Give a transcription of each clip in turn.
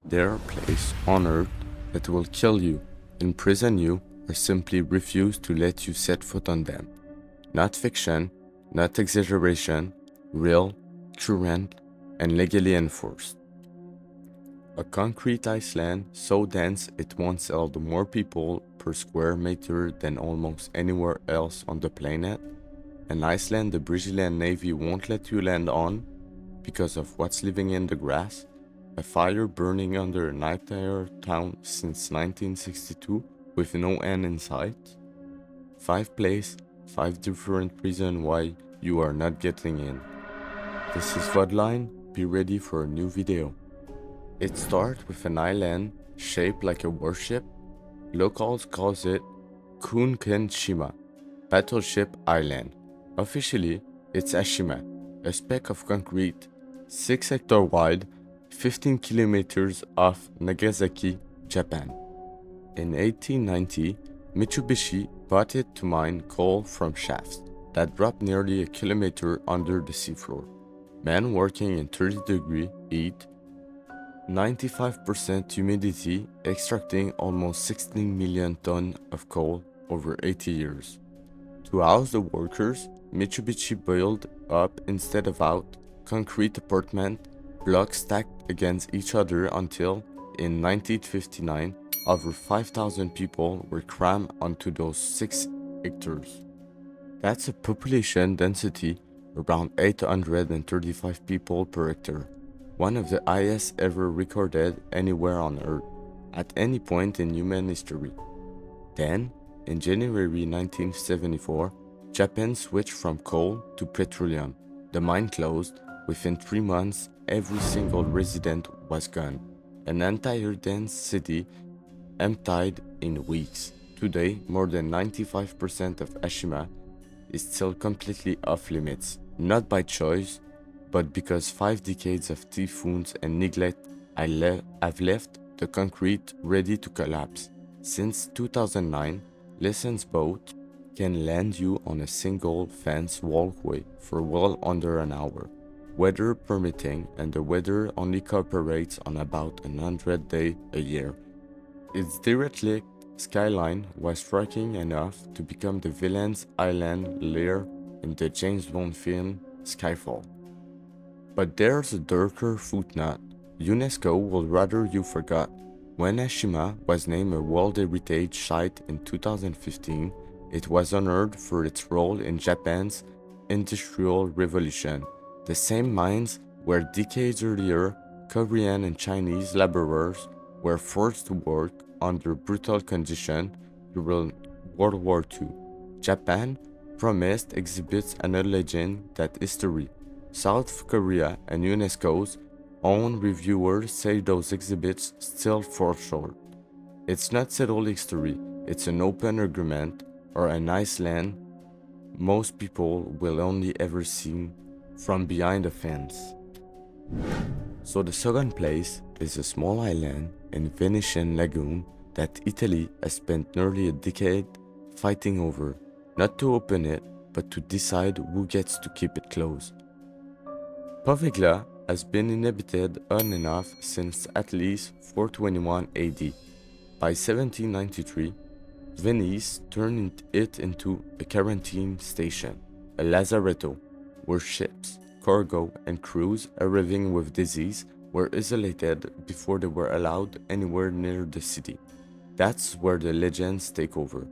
There are places on Earth that will kill you, imprison you, or simply refuse to let you set foot on them. Not fiction, not exaggeration, real, current, and legally enforced. A concrete Iceland so dense it once held more people per square meter than almost anywhere else on the planet. An Iceland the Brazilian Navy won't let you land on because of what's living in the grass. A fire burning under an entire town since 1962 with no end in sight. 5 places, 5 different reasons why you are not getting in. This is Vodline, be ready for a new video. It starts with an island shaped like a warship. Locals call it Shima, Battleship Island. Officially, it's Hashima, a speck of concrete, 6 hectares wide, 15 kilometers off Nagasaki, Japan. In 1890, Mitsubishi bought it to mine coal from shafts that dropped nearly a kilometer under the seafloor. Men working in 30-degree heat, 95% humidity, extracting almost 16 million tons of coal over 80 years. To house the workers, Mitsubishi built up instead of out concrete apartment blocks stacked against each other until, in 1959, over 5,000 people were crammed onto those 6 hectares. That's a population density around 835 people per hectare, one of the highest ever recorded anywhere on Earth, at any point in human history. Then, in January 1974, Japan switched from coal to petroleum. The mine closed. Within 3 months, every single resident was gone. An entire dense city emptied in weeks. Today, more than 95% of Hashima is still completely off limits, not by choice, but because 5 decades of typhoons and neglect have left the concrete ready to collapse. Since 2009, Lessons boat can land you on a single fence walkway for well under an hour, weather permitting, and the weather only cooperates on about 100 days a year. Its direct skyline was striking enough to become the villain's island lair in the James Bond film Skyfall. But there's a darker footnote. UNESCO would rather you forgot. When Hashima was named a World Heritage Site in 2015, it was honored for its role in Japan's Industrial Revolution, the same mines where decades earlier Korean and Chinese laborers were forced to work under brutal conditions during World War II. Japan promised exhibits acknowledging that history. South Korea and UNESCO's own reviewers say those exhibits still fall short. It's not settled history, it's an open argument or an Iceland most people will only ever see from behind a fence. So the second place is a small island in Venetian Lagoon that Italy has spent nearly a decade fighting over, not to open it, but to decide who gets to keep it closed. Poveglia has been inhabited on and off since at least 421 AD. By 1793, Venice turned it into a quarantine station, a lazaretto, where ships, cargo, and crews arriving with disease were isolated before they were allowed anywhere near the city. That's where the legends take over.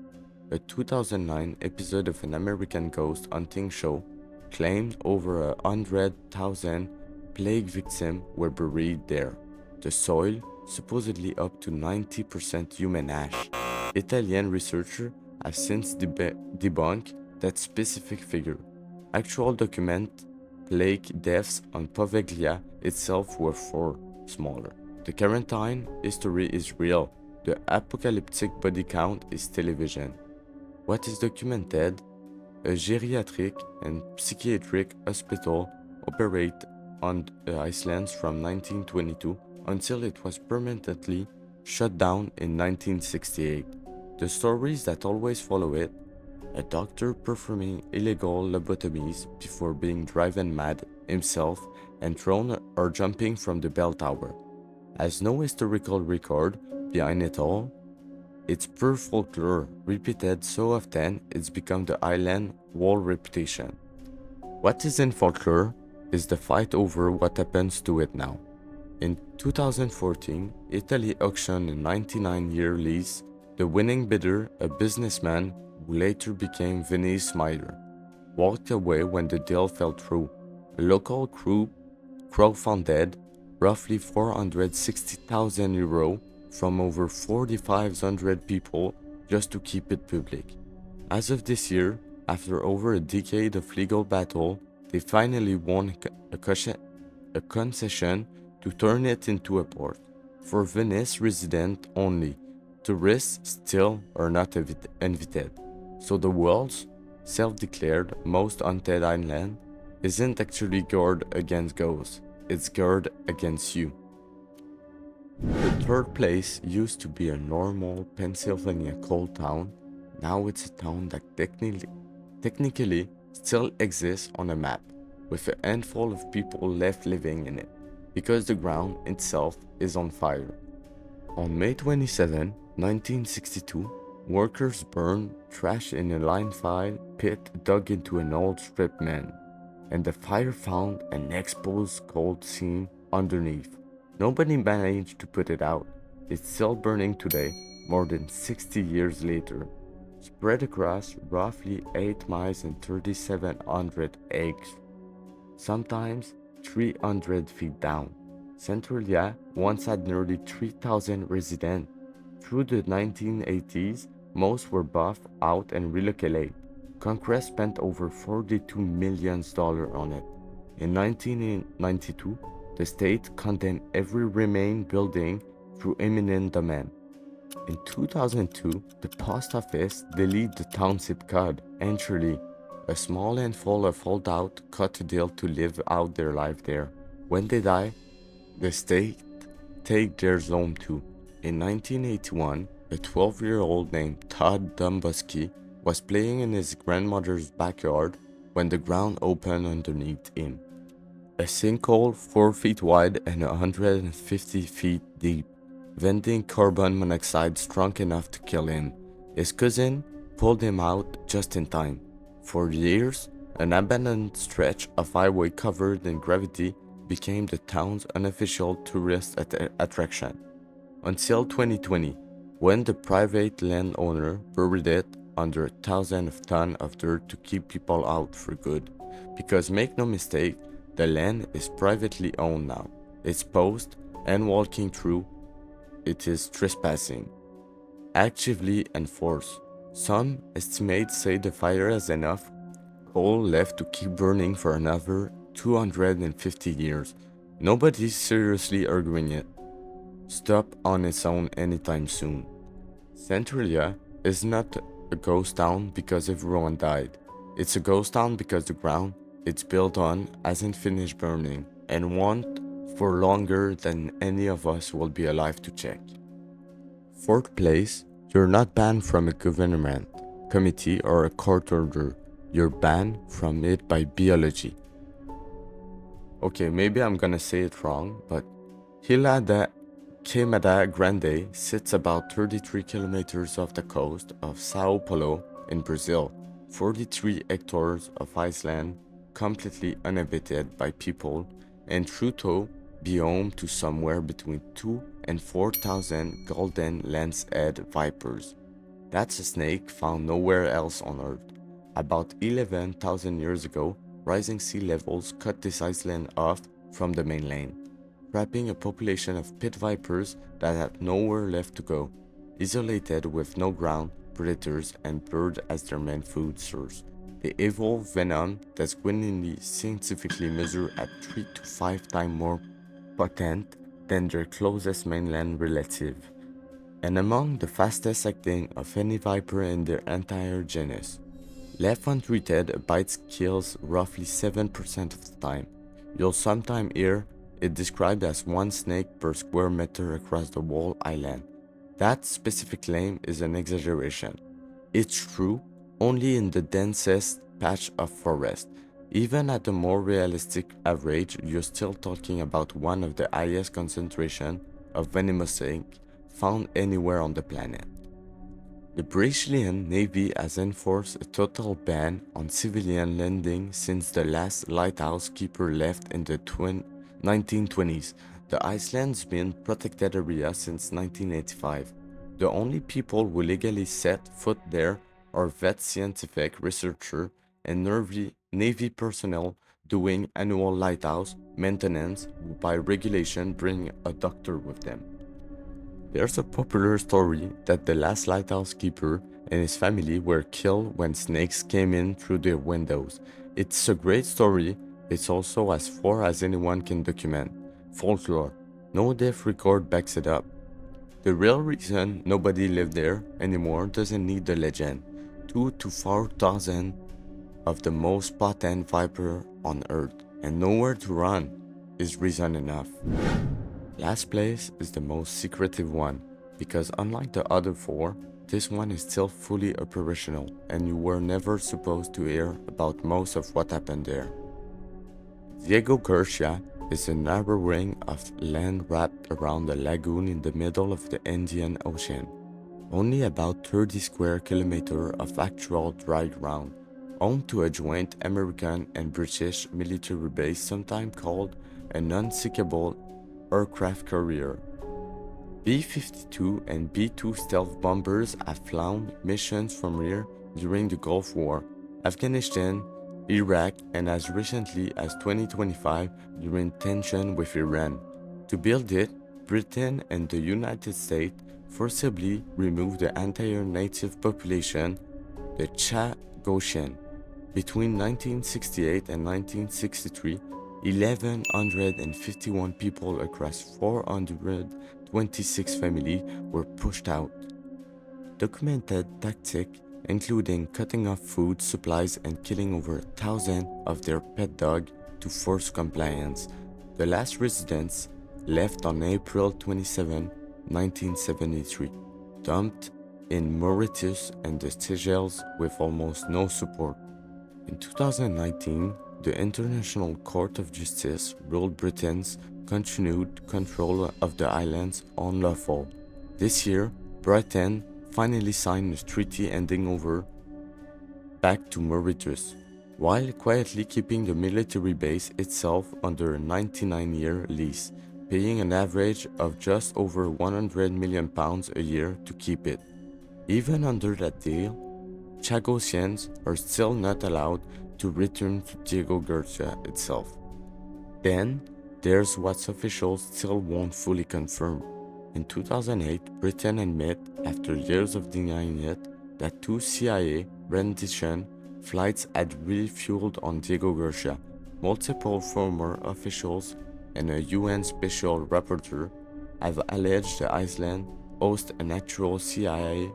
A 2009 episode of an American ghost hunting show claimed over 100,000 plague victims were buried there. The soil, supposedly up to 90% human ash. Italian researchers have since debunked that specific figure. Actual document plague deaths on Poveglia itself were far smaller. The quarantine history is real. The apocalyptic body count is television. What is documented? A geriatric and psychiatric hospital operate on the islands from 1922 until it was permanently shut down in 1968. The stories that always follow it: a doctor performing illegal lobotomies before being driven mad himself and thrown or jumping from the bell tower. has no historical record behind it all. It's pure folklore, repeated so often it's become the island's whole reputation. What is in folklore is the fight over what happens to it now. In 2014, Italy auctioned a 99-year lease. The winning bidder, a businessman who later became Venice mayor, walked away when the deal fell through. A local group crowdfunded roughly €460,000 from over 4,500 people just to keep it public. As of this year, after over a decade of legal battle, they finally won a concession to turn it into a port. For Venice residents only, tourists still are not invited. So the world's self-declared most haunted island isn't actually guard against ghosts, it's guard against you. The third place used to be a normal Pennsylvania coal town. Now it's a town that technically still exists on a map, with a handful of people left living in it, because the ground itself is on fire. On May 27, 1962, workers burned trash in a landfill pit dug into an old strip mine, and the fire found an exposed coal seam underneath. Nobody managed to put it out. It's still burning today, more than 60 years later, spread across roughly 8 miles and 3,700 acres, sometimes 300 feet down. Centralia once had nearly 3,000 residents. Through the 1980s, most were buffed out and relocated. Congress spent over $42 million on it. In 1992, the state condemned every remaining building through eminent domain. In 2002, the post office deleted the township code entirely. A small handful of holdouts cut a deal to live out their life there. When they die, the state takes theirs home too. In 1981, a 12-year-old named Todd Domboski was playing in his grandmother's backyard when the ground opened underneath him. A sinkhole 4 feet wide and 150 feet deep, venting carbon monoxide strong enough to kill him. His cousin pulled him out just in time. For years, an abandoned stretch of highway covered in gravity became the town's unofficial tourist attraction. Until 2020, when the private landowner buried it under 1,000 tons of dirt to keep people out for good. Because make no mistake, the land is privately owned now. It's post and walking through it is trespassing, actively enforced. Some estimates say the fire has enough coal left to keep burning for another 250 years. Nobody's seriously arguing it. Stop on its own anytime soon. Centralia is not a ghost town because everyone died. It's a ghost town because the ground it's built on hasn't finished burning and won't for longer than any of us will be alive to check. Fourth place, you're not banned from a government, committee or a court order. You're banned from it by biology. Okay, maybe I'm gonna say it wrong, but Ilha da Queimada Grande sits about 33 kilometers off the coast of Sao Paulo in Brazil, 43 hectares of Iceland completely uninhabited by people, and Truto be home to somewhere between 2 and 4,000 golden lance-head vipers. That's a snake found nowhere else on Earth. About 11,000 years ago, rising sea levels cut this island off from the mainland, trapping a population of pit vipers that had nowhere left to go, isolated with no ground, predators, and birds as their main food source. They evolve venom that's genuinely scientifically measured at 3 to 5 times more potent than their closest mainland relative, and among the fastest acting of any viper in their entire genus. Left untreated, a bite kills roughly 7% of the time. You'll sometimes hear it described as 1 snake per square meter across the whole island. That specific claim is an exaggeration. It's true only in the densest patch of forest. Even at a more realistic average, you're still talking about one of the highest concentration of venomous ink found anywhere on the planet. The Brazilian Navy has enforced a total ban on civilian landing since the last lighthouse keeper left in the 1920s. The island's been protected area since 1985. The only people who legally set foot there are vet scientific researchers and Navy personnel doing annual lighthouse maintenance who by regulation bring a doctor with them. There's a popular story that the last lighthouse keeper and his family were killed when snakes came in through their windows. It's a great story, it's also as far as anyone can document. Folklore. No death record backs it up. The real reason nobody lived there anymore doesn't need the legend. 2,000 to 4,000 of the most potent viper on earth and nowhere to run is reason enough. Last place is the most secretive one because unlike the other four, this one is still fully operational and you were never supposed to hear about most of what happened there. Diego Garcia is a narrow ring of land wrapped around a lagoon in the middle of the Indian Ocean. Only about 30 square kilometers of actual dry ground, home to a joint American and British military base sometimes called an unsinkable aircraft carrier. B-52 and B-2 stealth bombers have flown missions from here during the Gulf War, Afghanistan, Iraq, and as recently as 2025 during tension with Iran. To build it, Britain and the United States forcibly removed the entire native population, the Chagossian. Between 1968 and 1963, 1,151 people across 426 families were pushed out. Documented tactics including cutting off food supplies and killing over 1,000 of their pet dogs to force compliance. The last residents left on April 27, 1973, dumped in Mauritius and the Seychelles with almost no support. In 2019, the International Court of Justice ruled Britain's continued control of the islands unlawful. This year, Britain finally signed a treaty handing over back to Mauritius, while quietly keeping the military base itself under a 99-year lease, paying an average of just over £100 million a year to keep it. Even under that deal, Chagossians are still not allowed to return to Diego Garcia itself. Then, there's what officials still won't fully confirm. In 2008, Britain admitted, after years of denying it, that 2 CIA rendition flights had refueled on Diego Garcia. Multiple former officials and a UN special rapporteur have alleged the island hosts an actual CIA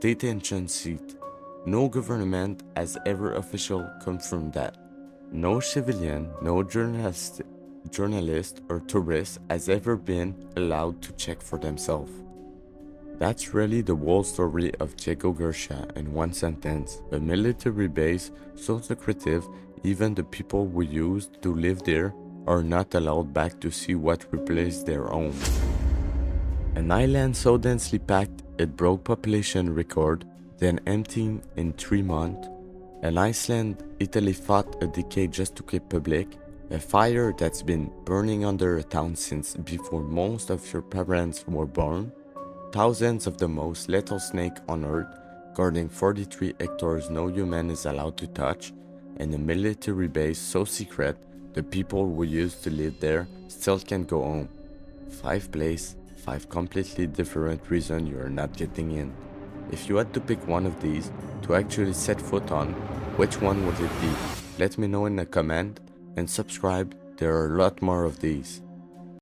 detention seat. No government has ever officially confirmed that. No civilian, no journalist or tourist has ever been allowed to check for themselves. That's really the whole story of Diego Garcia in one sentence. A military base so secretive even the people who used to live there are not allowed back to see what replaced their own. An island so densely packed it broke population record, then emptying in 3 months. An island Italy fought a decade just to keep public. A fire that's been burning under a town since before most of your parents were born. Thousands of the most lethal snake on earth, guarding 43 hectares no human is allowed to touch, and a military base so secret the people who used to live there still can't go home. 5 places, 5 completely different reasons you are not getting in. If you had to pick one of these to actually set foot on, which one would it be? Let me know in a comment and subscribe, there are a lot more of these.